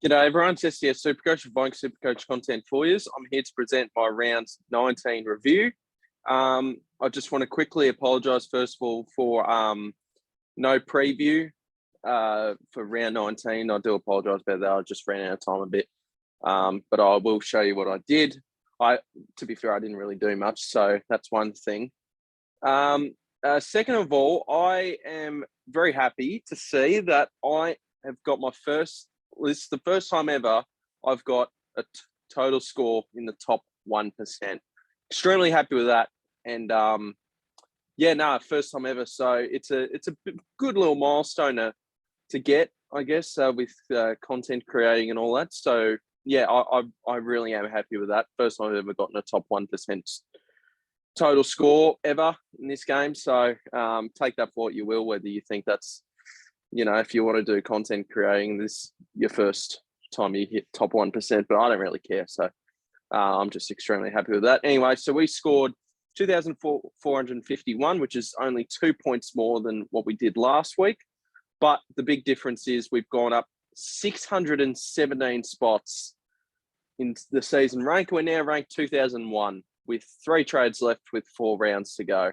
G'day everyone, it's SDS SuperCoach, providing SuperCoach content for you. I'm here to present my round 19 review. I just want to quickly apologise first of all for no preview for round 19. I do apologise about that. I just ran out of time a bit, but I will show you what I did. To be fair, I didn't really do much, so that's one thing. Second of all, I am very happy to see that I have got my first. This is the first time ever I've got a total score in the top 1%. Extremely happy with that. And first time ever. So it's a good little milestone to get, I guess, with content creating and all that. So yeah, I really am happy with that. First time I've ever gotten a top 1% total score ever in this game. So take that for what you will, whether you think that's, if you want to do content creating, this your first time you hit top 1%, but I don't really care. So I'm just extremely happy with that. Anyway, so we scored 2,451, which is only 2 points more than what we did last week. But the big difference is we've gone up 617 spots in the season rank. We're now ranked 2001 with 3 trades left with 4 rounds to go.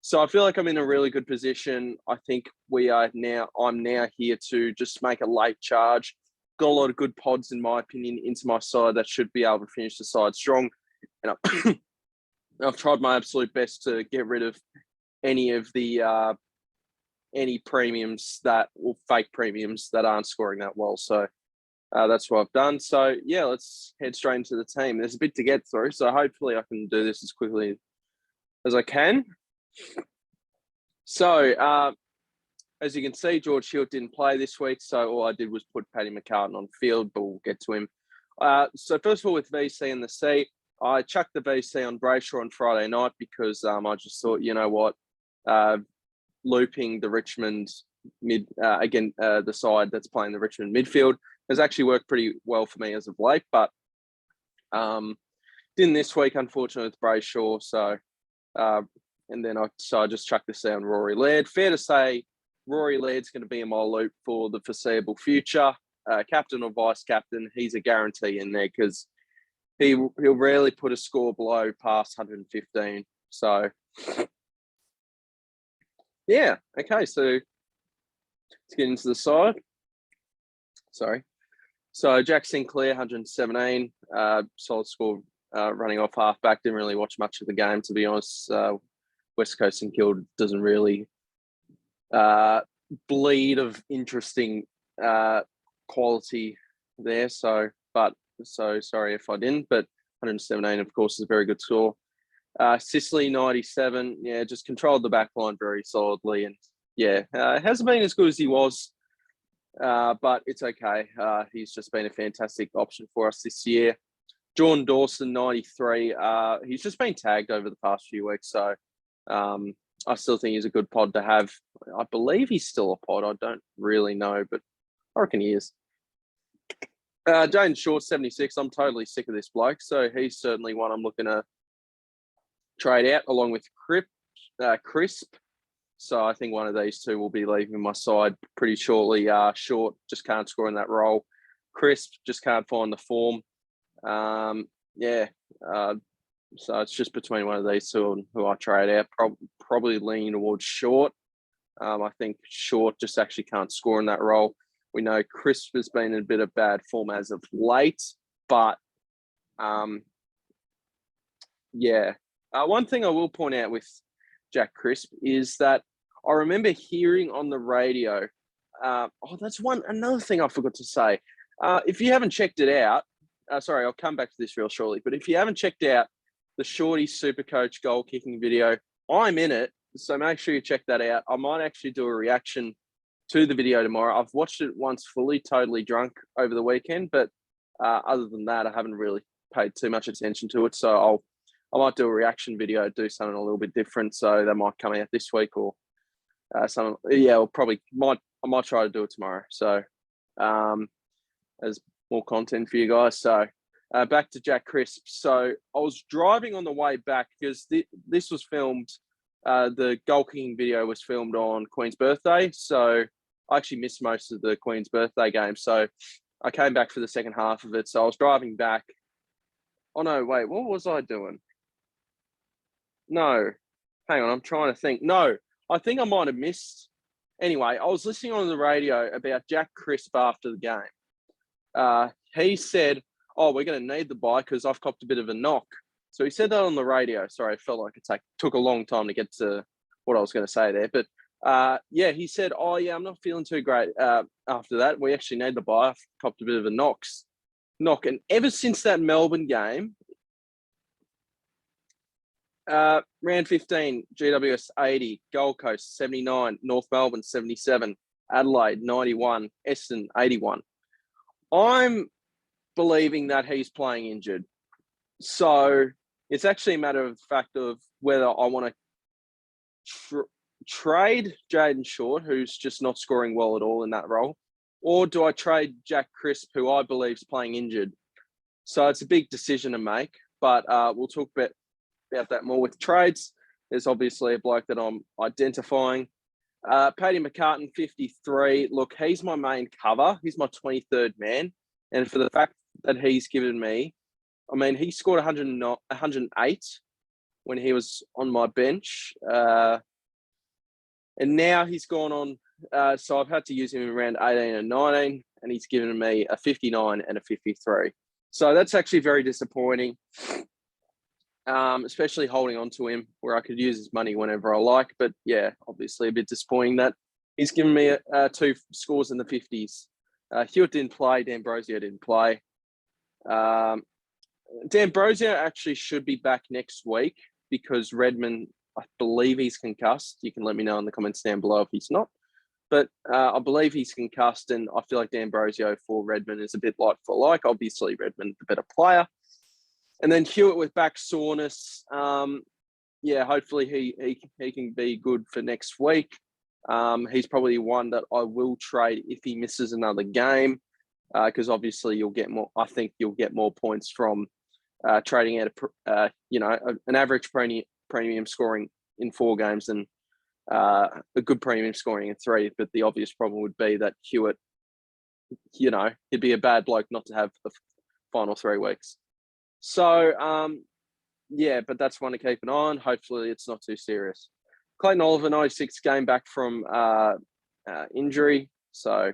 So I feel like I'm in a really good position. I think I'm now here to just make a late charge. Got a lot of good pods, in my opinion, into my side that should be able to finish the side strong. And I've tried my absolute best to get rid of any of the any premiums or fake premiums that aren't scoring that well. So that's what I've done. So yeah, let's head straight into the team. There's a bit to get through, so hopefully I can do this as quickly as I can. So, as you can see, George Hilt didn't play this week, so all I did was put Paddy McCartan on field, but we'll get to him. So first of all, with VC and the C, I chucked the VC on Brayshaw on Friday night because I just thought, you know what, looping the Richmond the side that's playing the Richmond midfield has actually worked pretty well for me as of late, but didn't this week, unfortunately, with Brayshaw, so... and then I just chucked this on Rory Laird. Fair to say, Rory Laird's going to be in my loop for the foreseeable future. Captain or vice captain, he's a guarantee in there because he'll rarely put a score below past 115. So, yeah. Okay, so let's get into the side. Sorry. So Jack Sinclair, 117. Solid score running off halfback. Didn't really watch much of the game, to be honest. West Coast and Guild doesn't really bleed of interesting quality there. So sorry if I didn't, but 117, of course, is a very good score. Sicily, 97. Yeah, just controlled the back line very solidly. And yeah, hasn't been as good as he was, but it's okay. He's just been a fantastic option for us this year. John Dawson, 93. He's just been tagged over the past few weeks, so I still think he's a good pod to have. I believe he's still a pod. I don't really know, but I reckon he is. Jaden Short, 76. I'm totally sick of this bloke, so he's certainly one I'm looking to trade out along with Crisp. So I think one of these two will be leaving my side pretty shortly. Short just can't score in that role. Crisp just can't find the form. So it's just between one of these two and who I trade out. Probably leaning towards Short. I think Short just actually can't score in that role. We know Crisp has been in a bit of bad form as of late, but one thing I will point out with Jack Crisp is that I remember hearing on the radio. Another thing I forgot to say. If you haven't checked it out, sorry, I'll come back to this real shortly. But if you haven't checked out the Shorty SuperCoach goal kicking video, I'm in it. So make sure you check that out. I might actually do a reaction to the video tomorrow. I've watched it once fully, totally drunk over the weekend. But other than that, I haven't really paid too much attention to it. So I might do a reaction video, do something a little bit different. So that might come out this week or I might try to do it tomorrow. So as more content for you guys. So back to Jack Crisp. So I was driving on the way back because this was filmed. The goal kicking video was filmed on Queen's birthday. So I actually missed most of the Queen's birthday game. So I came back for the second half of it. So I was driving back. Oh, no, wait, what was I doing? No, hang on, I'm trying to think. No, I think I might have missed. Anyway, I was listening on the radio about Jack Crisp after the game. He said, oh, we're going to need the bye because I've copped a bit of a knock. So he said that on the radio. Sorry, I felt like it took a long time to get to what I was going to say there. But yeah, he said, oh, yeah, I'm not feeling too great after that. We actually need the bye. I've copped a bit of a knock. And ever since that Melbourne game, round 15, GWS 80, Gold Coast 79, North Melbourne 77, Adelaide 91, Essendon 81. I'm believing that he's playing injured. So it's actually a matter of fact of whether I want to trade Jaden Short, who's just not scoring well at all in that role, or do I trade Jack Crisp, who I believe is playing injured? So it's a big decision to make, but we'll talk about that more with trades. There's obviously a bloke that I'm identifying. Paddy McCartan, 53. Look, he's my main cover. He's my 23rd man. And for the fact that he's given me, I mean, he scored 108 when he was on my bench. And now he's gone on. So I've had to use him in round 18 and 19, and he's given me a 59 and a 53. So that's actually very disappointing, especially holding on to him where I could use his money whenever I like. But yeah, obviously a bit disappointing that he's given me 2 scores in the 50s. Hewitt didn't play. D'Ambrosio didn't play. D'Ambrosio actually should be back next week because Redmond, I believe he's concussed. You can let me know in the comments down below if he's not. But I believe he's concussed, and I feel like D'Ambrosio for Redmond is a bit like for like. Obviously, Redmond the better player. And then Hewitt with back soreness. Yeah, hopefully he can be good for next week. He's probably one that I will trade if he misses another game, because obviously you'll get more. I think you'll get more points from trading out an average premium scoring in 4 games than a good premium scoring in 3. But the obvious problem would be that Hewitt, he'd be a bad bloke not to have the final 3 weeks. So, yeah, but that's one to keep an eye on. Hopefully it's not too serious. Clayton Oliver, 96, game back from injury. So,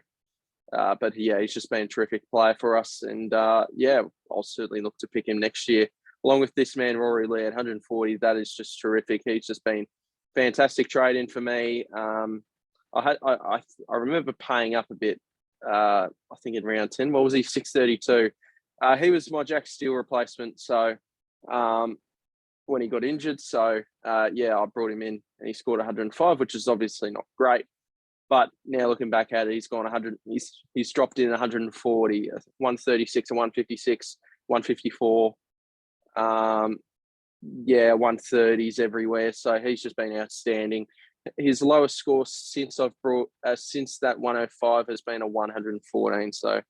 but yeah, he's just been a terrific player for us. And yeah, I'll certainly look to pick him next year. Along with this man, Rory Lee at 140, that is just terrific. He's just been fantastic trade-in for me. I remember paying up a bit, I think in round 10. What was he, 632? He was my Jack Steele replacement. So when he got injured. So yeah, I brought him in and he scored 105, which is obviously not great. But now looking back at it, he's gone 100. He's dropped in 140, 136, and 156, 154. Yeah, 130s everywhere. So he's just been outstanding. His lowest score since I've brought since that 105 has been a 114. So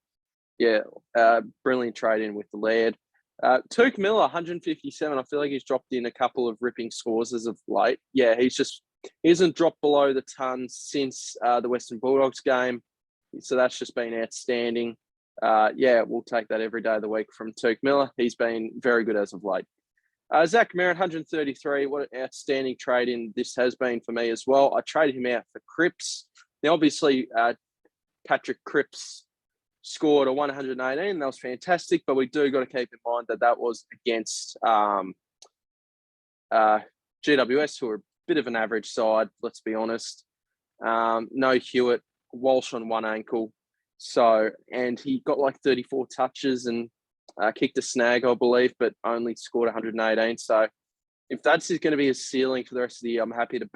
yeah, brilliant trade in with the Laird. Tuke Miller, 157. I feel like he's dropped in a couple of ripping scores as of late. Yeah, he hasn't dropped below the ton since the Western Bulldogs game. So that's just been outstanding. Yeah, we'll take that every day of the week from Tuke Miller. He's been very good as of late. Zach Merritt, 133. What an outstanding trade-in this has been for me as well. I traded him out for Cripps. Now, obviously, Patrick Cripps scored a 118. That was fantastic, but we do got to keep in mind that was against GWS, who are a bit of an average side, let's be honest. No Hewitt, Walsh on one ankle. So, and he got like 34 touches and kicked a snag, I believe, but only scored 118. So if that's going to be his ceiling for the rest of the year, I'm happy to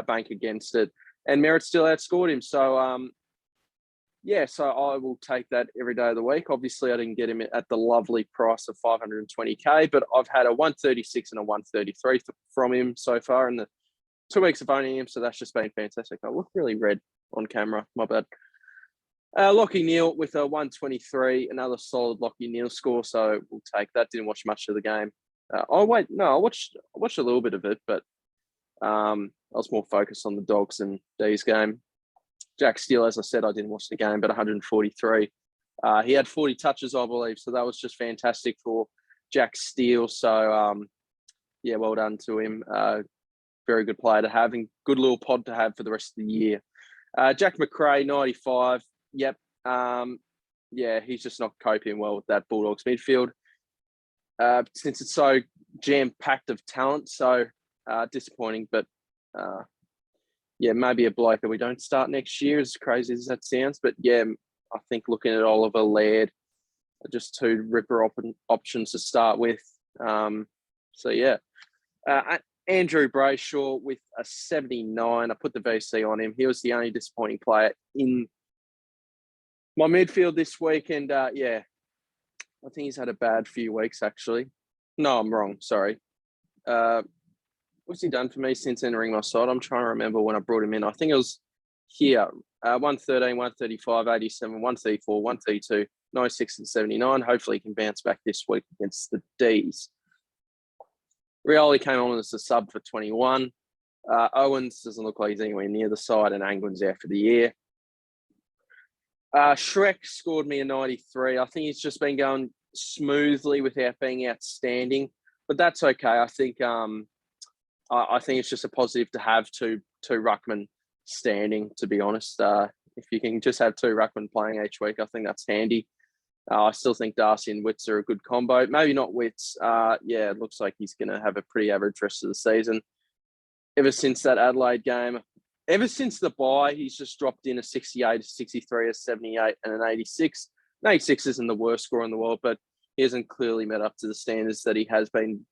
bank against it. And Merritt still outscored him. So, yeah, so I will take that every day of the week. Obviously, I didn't get him at the lovely price of 520K, but I've had a 136 and a 133 from him so far in the 2 weeks of owning him. So that's just been fantastic. I look really red on camera. My bad. Lockie Neal with a 123, another solid Lockie Neal score. So we'll take that. Didn't watch much of the game. I watched a little bit of it, but I was more focused on the Dogs and D's game. Jack Steele, as I said, I didn't watch the game, but 143. He had 40 touches, I believe, so that was just fantastic for Jack Steele. So, yeah, well done to him. Very good player to have and good little pod to have for the rest of the year. Jack Mcrae, 95. Yep. Yeah, he's just not coping well with that Bulldogs midfield. Since it's so jam-packed of talent, so disappointing. But, yeah, maybe a bloke that we don't start next year, as crazy as that sounds. But, yeah, I think looking at Oliver, Laird, just two ripper options to start with. So, yeah. Andrew Brayshaw with a 79. I put the VC on him. He was the only disappointing player in my midfield this week. And, yeah, I think he's had a bad few weeks, actually. No, I'm wrong. Sorry. What's he done for me since entering my side? I'm trying to remember when I brought him in. I think it was here. 113, 135, 87, 134, 132, 96 and 79. Hopefully he can bounce back this week against the D's. Rioli came on as a sub for 21. Owens doesn't look like he's anywhere near the side, and Anglin's out for the year. Shrek scored me a 93. I think he's just been going smoothly without being outstanding, but that's okay. I think it's just a positive to have two ruckmen standing, to be honest. If you can just have two ruckmen playing each week, I think that's handy. I still think Darcy and Witts are a good combo. Maybe not Witts. Yeah, it looks like he's going to have a pretty average rest of the season. Ever since that Adelaide game, ever since the bye, he's just dropped in a 68, a 63, a 78, and an 86. An 86 isn't the worst score in the world, but he hasn't clearly met up to the standards that he has been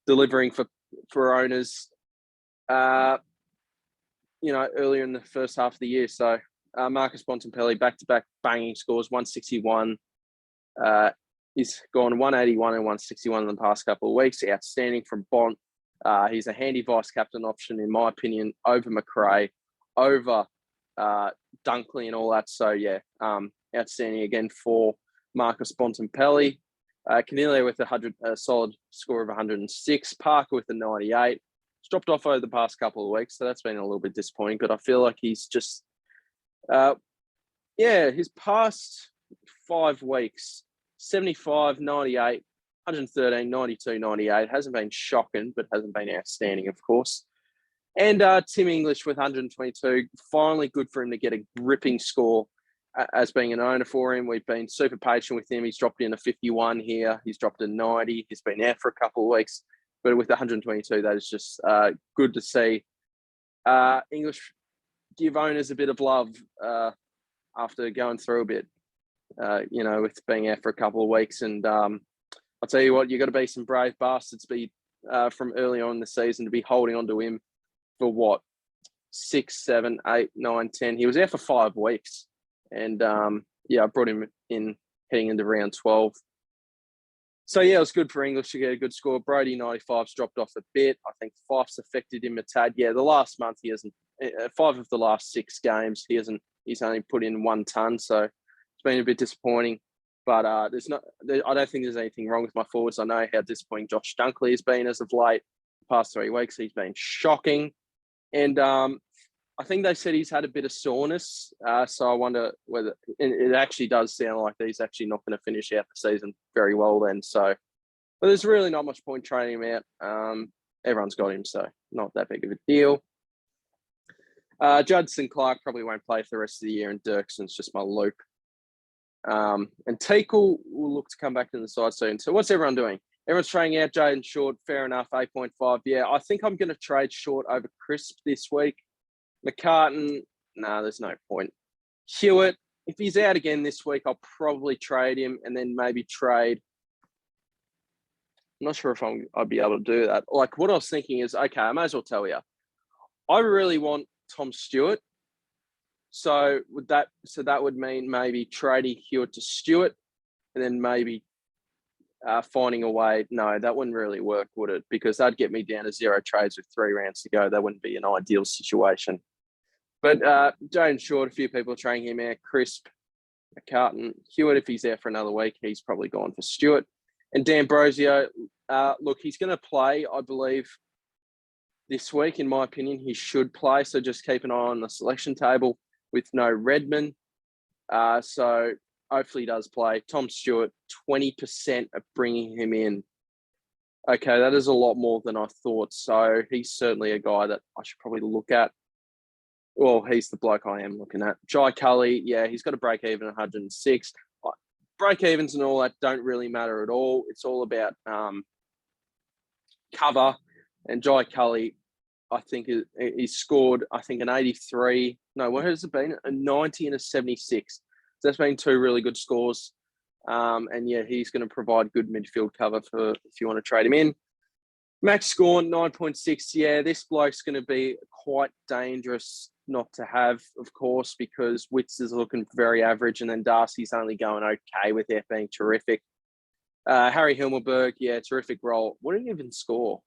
delivering for owners, earlier in the first half of the year. So Marcus Bonsenpeli, back-to-back banging scores, 161. He's gone 181 and 161 in the past couple of weeks. Outstanding from Bont. He's a handy vice-captain option, in my opinion, over Mcrae, over Dunkley and all that. So, yeah, outstanding again for Marcus Bonsenpeli. Canelio with a solid score of 106. Parker with a 98. He's dropped off over the past couple of weeks, so that's been a little bit disappointing. But I feel like he's just, his past 5 weeks, 75, 98, 113, 92, 98. Hasn't been shocking, but hasn't been outstanding, of course. And Tim English with 122. Finally good for him to get a gripping score as being an owner for him. We've been super patient with him. He's dropped in a 51 here. He's dropped a 90. He's been out for a couple of weeks. But with 122, that is just good to see. English give owners a bit of love after going through a bit, with being out for a couple of weeks. And I'll tell you what, you've got to be some brave bastards from early on in the season to be holding on to him for 6, 7, 8, 9, 10. He was out for 5 weeks. And I brought him in heading into round 12. So, yeah, it was good for English to get a good score. Brody, 95's dropped off a bit. I think Fife's affected him a tad. Yeah, the last month he hasn't, 5 of the last 6 games, he's only put in 1 ton. So it's been a bit disappointing. But I don't think there's anything wrong with my forwards. I know how disappointing Josh Dunkley has been as of late. The past 3 weeks, he's been shocking. And I think they said he's had a bit of soreness. So I wonder whether it actually does sound like he's actually not going to finish out the season very well then. So, but there's really not much point trading him out. Everyone's got him, so not that big of a deal. Judson Clark probably won't play for the rest of the year, and Dirkson's just my loop. And Teakle will look to come back to the side soon. So what's everyone doing? Everyone's trading out Jaden Short. Fair enough, 8.5. Yeah, I think I'm going to trade Short over Crisp this week. McCartan, there's no point. Hewitt, if he's out again this week, I'll probably trade him and then maybe trade. I'm not sure if I'd be able to do that. Like, what I was thinking is, okay, I may as well tell you. I really want Tom Stewart. So that would mean maybe trading Hewitt to Stewart and then maybe finding a way. No, that wouldn't really work, would it? Because that'd get me down to 0 trades with 3 rounds to go. That wouldn't be an ideal situation. But Jaden Short, a few people are trading him out. Crisp, McCartan, Hewitt, if he's out for another week, he's probably gone for Stewart. And D'Ambrosio, look, he's going to play, I believe, this week. In my opinion, he should play. So just keep an eye on the selection table with no Redman. So hopefully he does play. Tom Stewart, 20% of bringing him in. Okay, that is a lot more than I thought. So he's certainly a guy that I should probably look at. Well, he's the bloke I am looking at. Jai Cully, yeah, he's got a break even 106. Break evens and all that don't really matter at all. It's all about cover. And Jai Cully, I think he scored, I think, an 83. No, what has it been? A 90 and a 76. So that's been two really good scores. And yeah, he's going to provide good midfield cover for if you want to trade him in. Max scored 9.6. Yeah, this bloke's going to be quite dangerous not to have, of course, because Witts is looking very average, and then Darcy's only going okay with it being terrific. Harry Himmelberg, yeah, terrific role. What did he even score?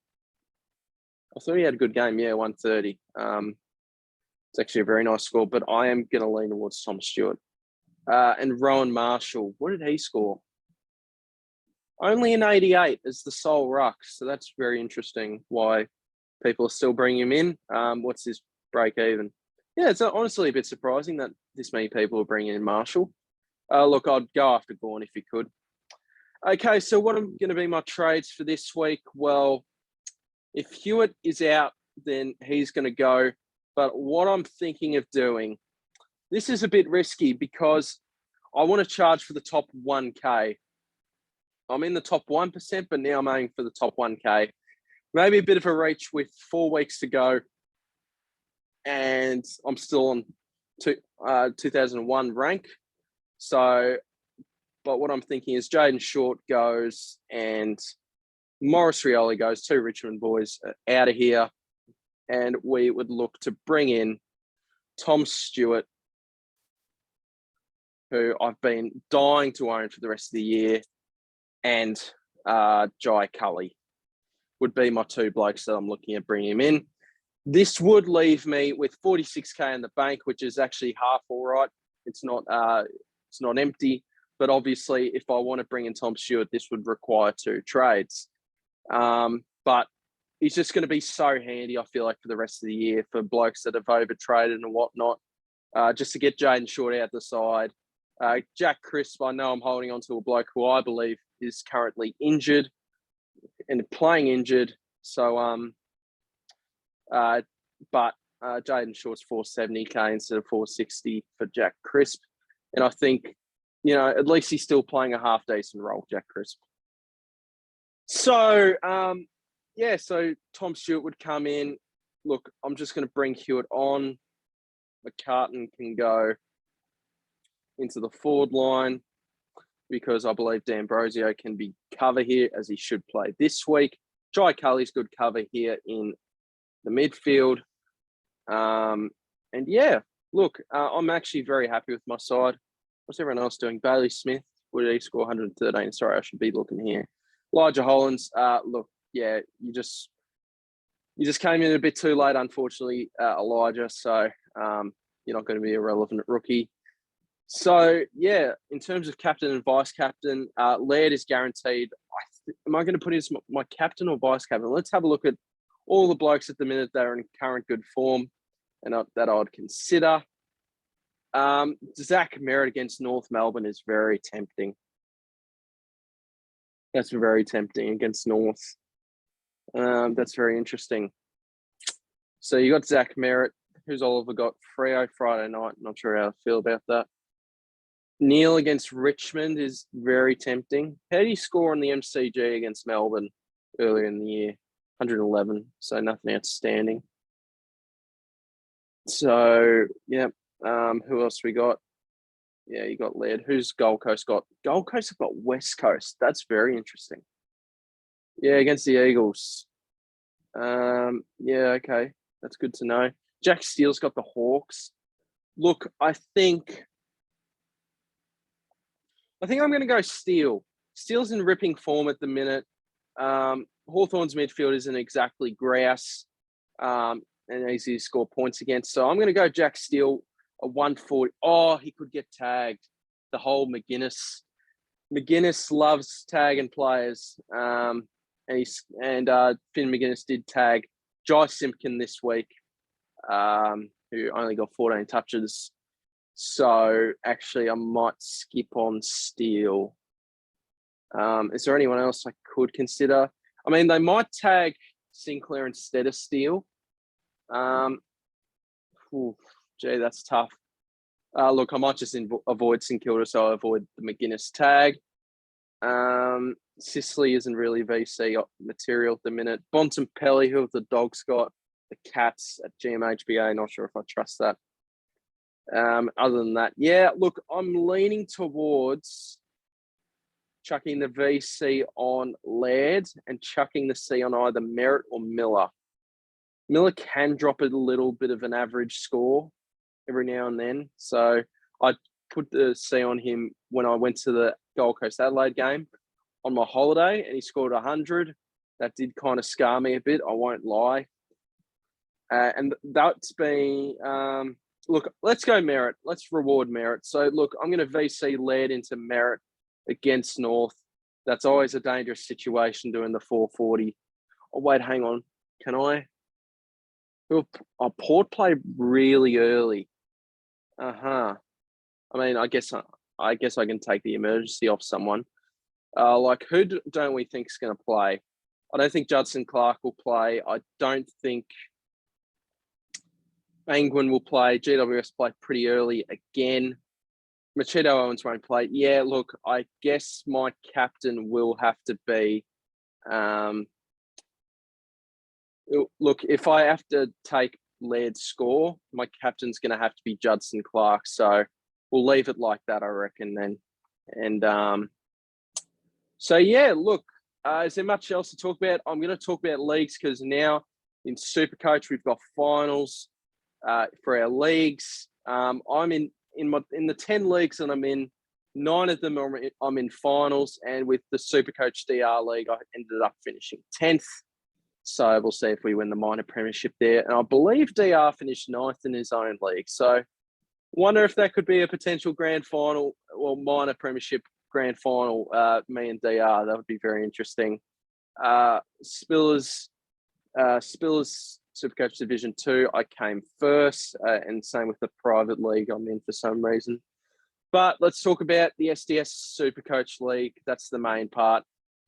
I thought he had a good game. Yeah, 130. It's actually a very nice score, but I am going to lean towards Tom Stewart. And Rowan Marshall, what did he score? Only an 88 as the sole ruck. So that's very interesting why people are still bringing him in. What's his break even? Yeah, it's honestly a bit surprising that this many people are bringing in Marshall. Look, I'd go after Gawn if you could. Okay, so what are going to be my trades for this week? Well, if Hewitt is out, then he's going to go. But what I'm thinking of doing, this is a bit risky because I want to charge for the top 1K. I'm in the top 1%, but now I'm aiming for the top 1K. Maybe a bit of a reach with 4 weeks to go. And I'm still on 2001 rank. So, but what I'm thinking is Jaden Short goes and Morris Rioli goes, 2 Richmond boys out of here. And we would look to bring in Tom Stewart, who I've been dying to own for the rest of the year, and Jai Cully would be my 2 blokes that I'm looking at bringing him in. This would leave me with 46K in the bank, which is actually half all right. It's not empty, but obviously if I want to bring in Tom Stewart, this would require 2 trades. But he's just going to be so handy, I feel like, for the rest of the year for blokes that have over-traded and whatnot, just to get Jaden Short out the side. Jack Crisp, I know I'm holding on to a bloke who I believe is currently injured and playing injured. So, but Jaden Short's 470K instead of 460 for Jack Crisp. And I think, at least he's still playing a half-decent role, Jack Crisp. So, so Tom Stewart would come in. Look, I'm just going to bring Hewitt on. McCartan can go into the forward line because I believe D'Ambrosio can be cover here as he should play this week. Jai Cully's good cover here in the midfield. And yeah, look, I'm actually very happy with my side. What's everyone else doing? Bailey Smith, what did he score? 113. Sorry, I should be looking here. Elijah Hollands, look, yeah, you just came in a bit too late, unfortunately, Elijah. So you're not going to be a relevant rookie. So yeah, in terms of captain and vice captain, Laird is guaranteed. Am I going to put in as my captain or vice captain? Let's have a look at all the blokes at the minute that are in current good form and that I'd consider. Zach Merritt against North Melbourne is very tempting. That's very tempting against North. That's very interesting. So you got Zach Merritt. Who's Oliver got? Freo Friday night. Not sure how I feel about that. Neil against Richmond is very tempting. How did he score on the MCG against Melbourne earlier in the year? 111. So nothing outstanding. So, yeah. Who else we got? Yeah, you got Laird. Who's Gold Coast got? Gold Coast have got West Coast. That's very interesting. Yeah, against the Eagles. Yeah, okay. That's good to know. Jack Steele's got the Hawks. Look, I think I'm going to go Steele. Steele's in ripping form at the minute. Hawthorn's midfield isn't exactly grouse. And easy to score points against. So I'm going to go Jack Steele, a 140. Oh, he could get tagged. The whole McGuinness. McGuinness loves tagging players. And Finn McGuinness did tag Jai Simpkin this week, who only got 14 touches. So actually, I might skip on Steele. Is there anyone else I could consider? I mean, they might tag Sinclair instead of Steele. Gee, that's tough. Look, I might just avoid St Kilda, so I avoid the McGuinness tag. Sicily isn't really VC material at the minute. Bonsenpeli, who have the Dogs got? The Cats at GMHBA, not sure if I trust that. Other than that, yeah, look, I'm leaning towards chucking the VC on Laird and chucking the C on either Merritt or Miller. Miller can drop a little bit of an average score every now and then. So I put the C on him when I went to the Gold Coast Adelaide game on my holiday, and he scored 100. That did kind of scar me a bit, I won't lie. And that's been... look, let's go Merritt. Let's reward Merritt. So, look, I'm going to VC Laird into Merritt against North. That's always a dangerous situation doing the 440. Oh, wait, hang on. Can I? Port play really early. I mean, I guess I can take the emergency off someone. Like, who don't we think is going to play? I don't think Judson Clark will play. I don't think Angwin will play. GWS play pretty early again. Machado Owens won't play. Yeah, look, I guess my captain will have to be... look, if I have to take Laird's score, my captain's going to have to be Judson Clark. So we'll leave it like that, I reckon, then. And so, yeah, look, is there much else to talk about? I'm going to talk about leagues because now in SuperCoach, we've got finals for our leagues. I'm in the 10 leagues that I'm in. 9 of them I'm in finals, and with the SuperCoach DR League, I ended up finishing 10th. So we'll see if we win the minor premiership there. And I believe DR finished 9th in his own league. So wonder if that could be a potential grand final or minor premiership grand final, me and DR. That would be very interesting. Spillers SuperCoach Division 2, I came first, and same with the private league I'm in for some reason. But let's talk about the SDS SuperCoach League. That's the main part.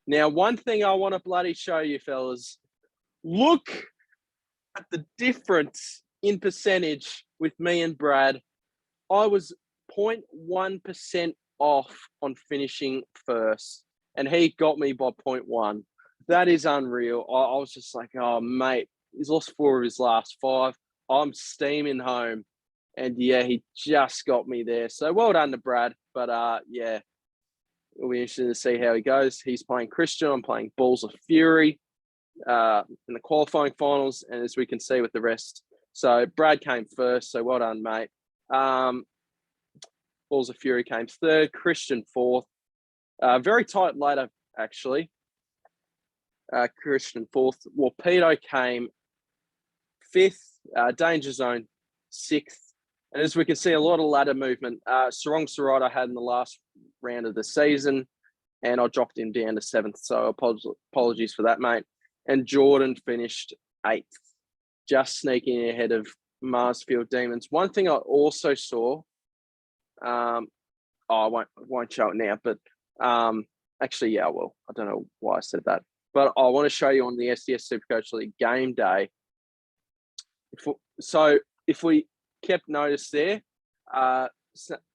Now, one thing I want to bloody show you, fellas, look at the difference in percentage with me and Brad. I was 0.1% off on finishing first, and he got me by 0.1. That is unreal. I was just like, oh, mate, he's lost 4 of his last 5. I'm steaming home. And, yeah, he just got me there. So, well done to Brad. But, yeah, it'll be interesting to see how he goes. He's playing Christian. I'm playing Balls of Fury in the qualifying finals. And as we can see with the rest. So, Brad came first. So, well done, mate. Balls of Fury came 3rd. Christian 4th. Very tight later, actually. Christian 4th. Warpedo came 5th. Danger Zone 6th. And as we can see, a lot of ladder movement. Sarong Sarat I had in the last round of the season, and I dropped him down to 7th. So apologies for that, mate. And Jordan finished 8th, just sneaking ahead of Marsfield Demons. One thing I also saw, I won't show it now, but actually, yeah, I will. I don't know why I said that. But I want to show you on the SDS SuperCoach League game day. So if we kept notice there,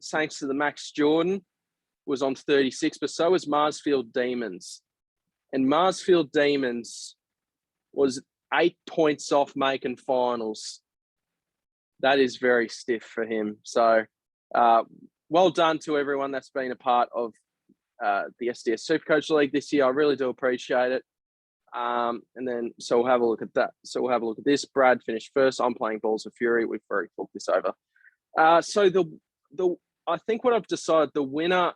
thanks to the Max Jordan, was on 36, but so was Marsfield Demons. And Marsfield Demons was 8 points off making finals. That is very stiff for him. So well done to everyone that's been a part of the SDS SuperCoach League this year. I really do appreciate it. And then, so we'll have a look at that. So we'll have a look at this. Brad finished first. I'm playing Balls of Fury. We've already talked this over. So I think what I've decided, the winner,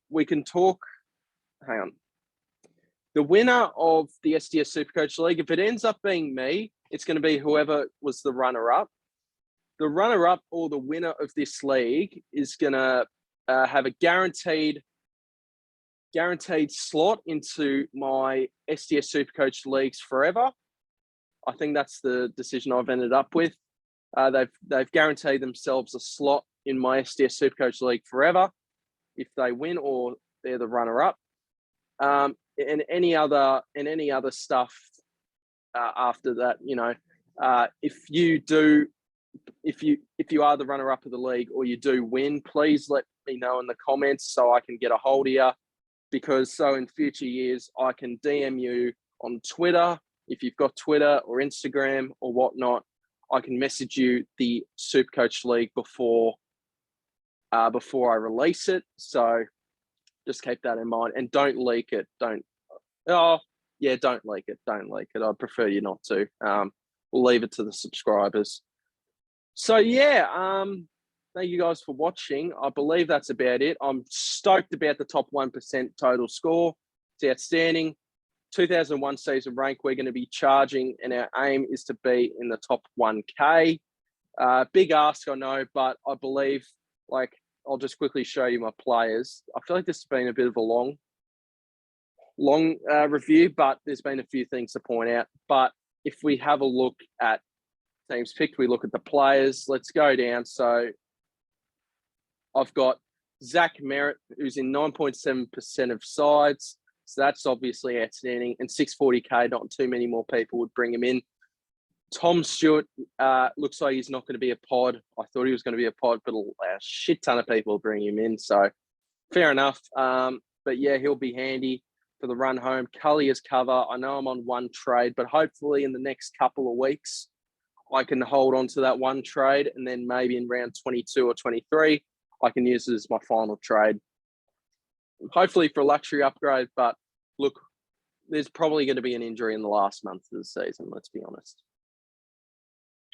we can talk, hang on. The winner of the SDS SuperCoach League, if it ends up being me, it's going to be whoever was the runner-up. The runner-up or the winner of this league is going to have a guaranteed slot into my SDS SuperCoach leagues forever. I think that's the decision I've ended up with. They've guaranteed themselves a slot in my SDS SuperCoach League forever if they win or they're the runner-up. And any other stuff after that, if you are the runner-up of the league or you do win, please let me know in the comments so I can get a hold of you, because so in future years I can DM you on Twitter. If you've got Twitter or Instagram or whatnot, I can message you the SuperCoach League before I release it. So just keep that in mind, and don't leak it. Don't leak it. Don't leak it. I'd prefer you not to. We'll leave it to the subscribers. So yeah, thank you guys for watching. I believe that's about it. I'm stoked about the top 1% total score. It's outstanding. 2001 season rank, we're going to be charging, and our aim is to be in the top 1K. Big ask, I know, but I believe, I'll just quickly show you my players. I feel like this has been a bit of a long review, but there's been a few things to point out. But if we have a look at teams picked, we look at the players. Let's go down. So I've got Zach Merritt, who's in 9.7% of sides. So that's obviously outstanding. And 640K, not too many more people would bring him in. Tom Stewart looks like he's not going to be a pod. I thought he was going to be a pod, but a shit ton of people bring him in. So fair enough. But yeah, he'll be handy for the run home. Cully as cover. I know I'm on one trade, but hopefully in the next couple of weeks, I can hold on to that one trade. And then maybe in round 22 or 23, I can use it as my final trade. Hopefully for a luxury upgrade, but look, there's probably going to be an injury in the last month of the season, let's be honest.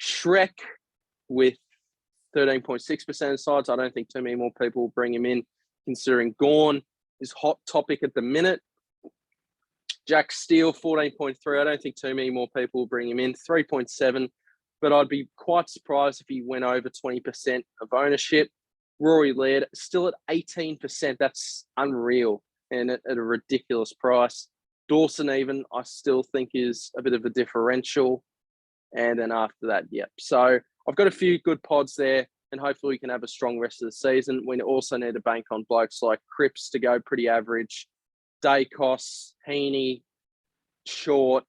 Shrek with 13.6% of sides. I don't think too many more people will bring him in, considering Gorn is hot topic at the minute. Jack Steele, 14.3. I don't think too many more people will bring him in. 3.7, but I'd be quite surprised if he went over 20% of ownership. Rory Laird, still at 18%. That's unreal and at a ridiculous price. Dawson even, I still think is a bit of a differential. And then after that, yep. So I've got a few good pods there, and hopefully we can have a strong rest of the season. We also need to bank on blokes like Cripps to go pretty average, Dacos, Heaney, Short,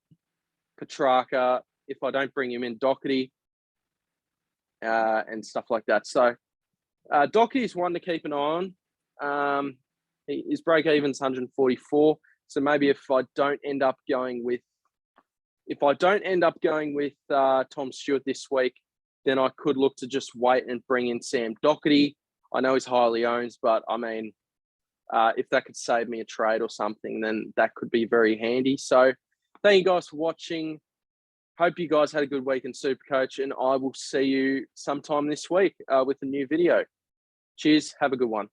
Petrarca. If I don't bring him in, Doherty, and stuff like that. So Doherty is one to keep an eye on. His break even's 144. So maybe if I don't end up going with Tom Stewart this week, then I could look to just wait and bring in Sam Doherty. I know he's highly owned, but I mean, if that could save me a trade or something, then that could be very handy. So thank you guys for watching. Hope you guys had a good week in SuperCoach, and I will see you sometime this week with a new video. Cheers. Have a good one.